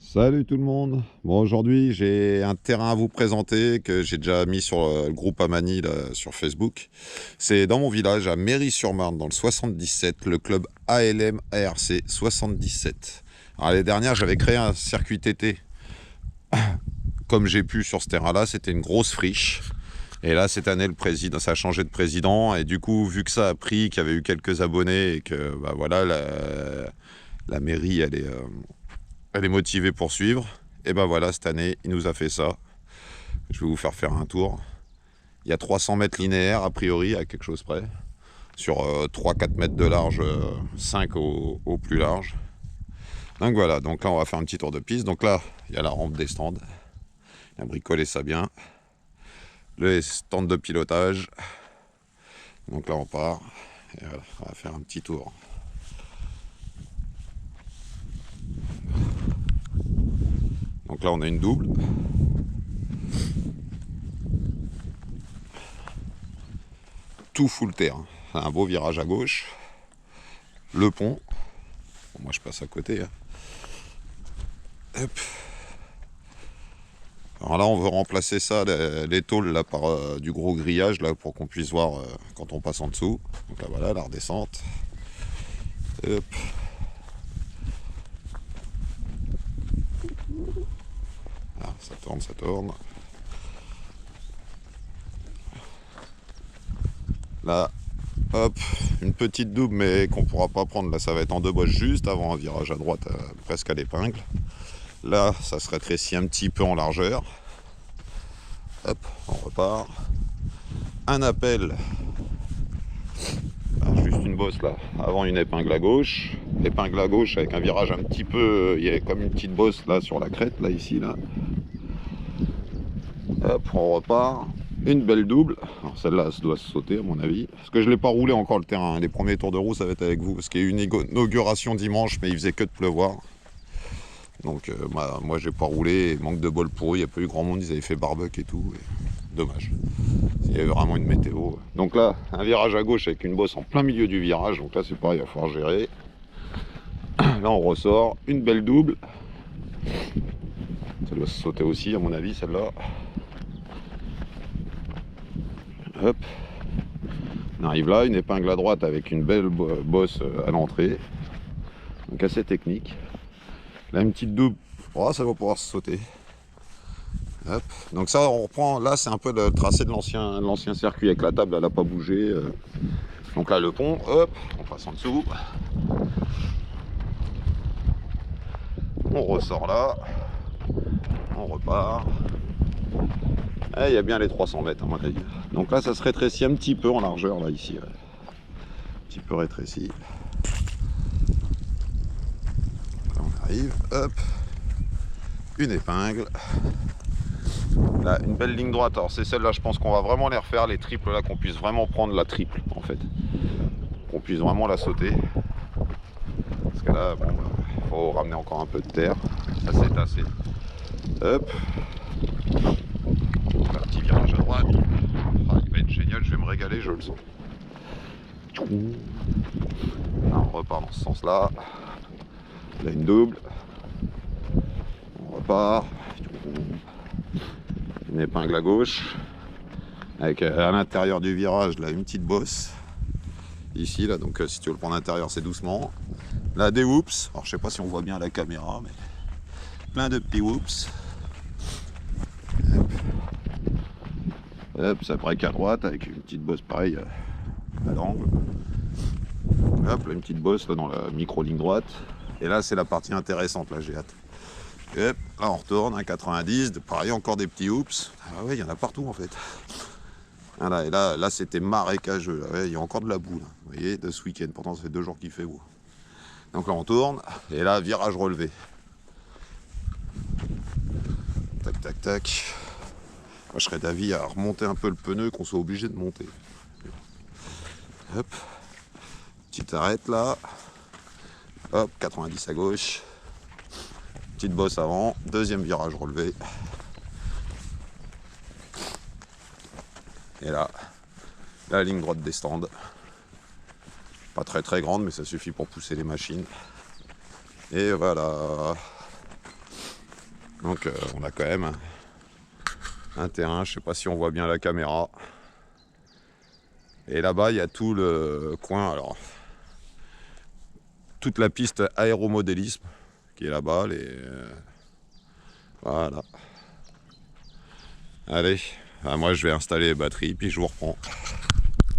Salut tout le monde. Bon, aujourd'hui, j'ai un terrain à vous présenter que j'ai déjà mis sur le groupe Amani là, sur Facebook. C'est dans mon village, à Méry-sur-Marne, dans le 77, le club ALM ARC 77. Alors, l'année dernière, j'avais créé un circuit TT comme j'ai pu sur ce terrain-là. C'était une grosse friche. Et là, cette année, le président, ça a changé de président. Et du coup, vu que ça a pris, qu'il y avait eu quelques abonnés et que bah, voilà, la mairie, elle est motivée pour suivre. Et ben voilà, cette année, il nous a fait ça. Je vais vous faire un tour. Il y a 300 mètres linéaires, a priori, à quelque chose près. Sur 3-4 mètres de large, 5 au plus large. Donc voilà, donc là, on va faire un petit tour de piste. Donc là, il y a la rampe des stands. Il a bricolé ça bien. Les stands de pilotage. Donc là, on part. Et voilà, on va faire un petit tour. Donc là, on a une double. Tout full terre. Un beau virage à gauche. Le pont. Bon, moi, je passe à côté. Hop. Alors là, on veut remplacer ça, les tôles, là, par du gros grillage, là, pour qu'on puisse voir quand on passe en dessous. Donc là, voilà, la redescente. Hop. Ah, ça tourne, ça tourne. Là, hop, une petite double, mais qu'on pourra pas prendre. Là, ça va être en deux bosses juste avant un virage à droite, presque à l'épingle. Là, ça se rétrécit un petit peu en largeur. Hop, on repart. Un appel. Alors, juste une bosse là, avant une épingle à gauche. Épingle à gauche avec un virage un petit peu. Il y a comme une petite bosse là sur la crête, là, ici, là. Hop, on repart. Une belle double. Alors celle-là, ça doit se sauter à mon avis. Parce que je ne l'ai pas roulé encore le terrain. Les premiers tours de roue, ça va être avec vous. Parce qu'il y a eu une inauguration dimanche, mais il faisait que de pleuvoir. Donc moi, j'ai pas roulé. Manque de bol pour eux. Il n'y a pas eu grand monde. Ils avaient fait barbecue et tout. Et dommage. Il y avait vraiment une météo. Donc là, un virage à gauche avec une bosse en plein milieu du virage. Donc là, c'est pareil, il va falloir gérer. Là, on ressort. Une belle double. Ça doit se sauter aussi, à mon avis, celle-là. Hop. On arrive là, une épingle à droite avec une belle bosse à l'entrée. Donc assez technique. Là, une petite double. Oh, ça va pouvoir se sauter. Hop. Donc ça, on reprend. Là, c'est un peu le tracé de l'ancien circuit avec la table, elle n'a pas bougé. Donc là, le pont, hop, on passe en dessous. On ressort là. On repart. Et il y a bien les 300 mètres à mon avis. Donc là, ça se rétrécit un petit peu en largeur, là, ici. Un petit peu rétréci. Là, on arrive, hop. Une épingle. Là, une belle ligne droite. Alors, c'est celle-là, je pense qu'on va vraiment les refaire, les triples, là, qu'on puisse vraiment prendre la triple, en fait. Qu'on puisse vraiment la sauter. Parce que là, bon, faut ramener encore un peu de terre. Ça, c'est assez. Hop. Un petit virage à droite. Ah, il va être génial, je vais me régaler, je le sens. Là, on repart dans ce sens-là. Là, une double. On repart. Une épingle à gauche. Avec à l'intérieur du virage, là, une petite bosse. Ici, là, donc si tu veux le prendre à l'intérieur, c'est doucement. Là, des whoops. Alors, je sais pas si on voit bien à la caméra, mais plein de petits whoops. Hop. Hop, ça break à droite avec une petite bosse pareil à l'angle. Hop, là, une petite bosse là, dans la micro-ligne droite. Et là, c'est la partie intéressante, là, j'ai hâte. Hop, là, on retourne, à 90. Pareil, encore des petits oups. Ah ouais, il y en a partout, en fait. Voilà, et là c'était marécageux. Là. Ouais, il y a encore de la boue, là. Vous voyez, de ce week-end. Pourtant, ça fait 2 jours qu'il fait beau. Donc là, on tourne. Et là, virage relevé. Tac, tac, tac. Moi, je serais d'avis à remonter un peu le pneu, qu'on soit obligé de monter. Hop. Petite arrête là. Hop, 90 à gauche. Petite bosse avant. Deuxième virage relevé. Et là, la ligne droite des stands. Pas très très grande, mais ça suffit pour pousser les machines. Et voilà. Donc on a quand même un terrain, je sais pas si on voit bien la caméra. Et là-bas, il y a tout le coin, alors toute la piste aéromodélisme qui est là-bas. Voilà. Allez, moi je vais installer les batteries, puis je vous reprends.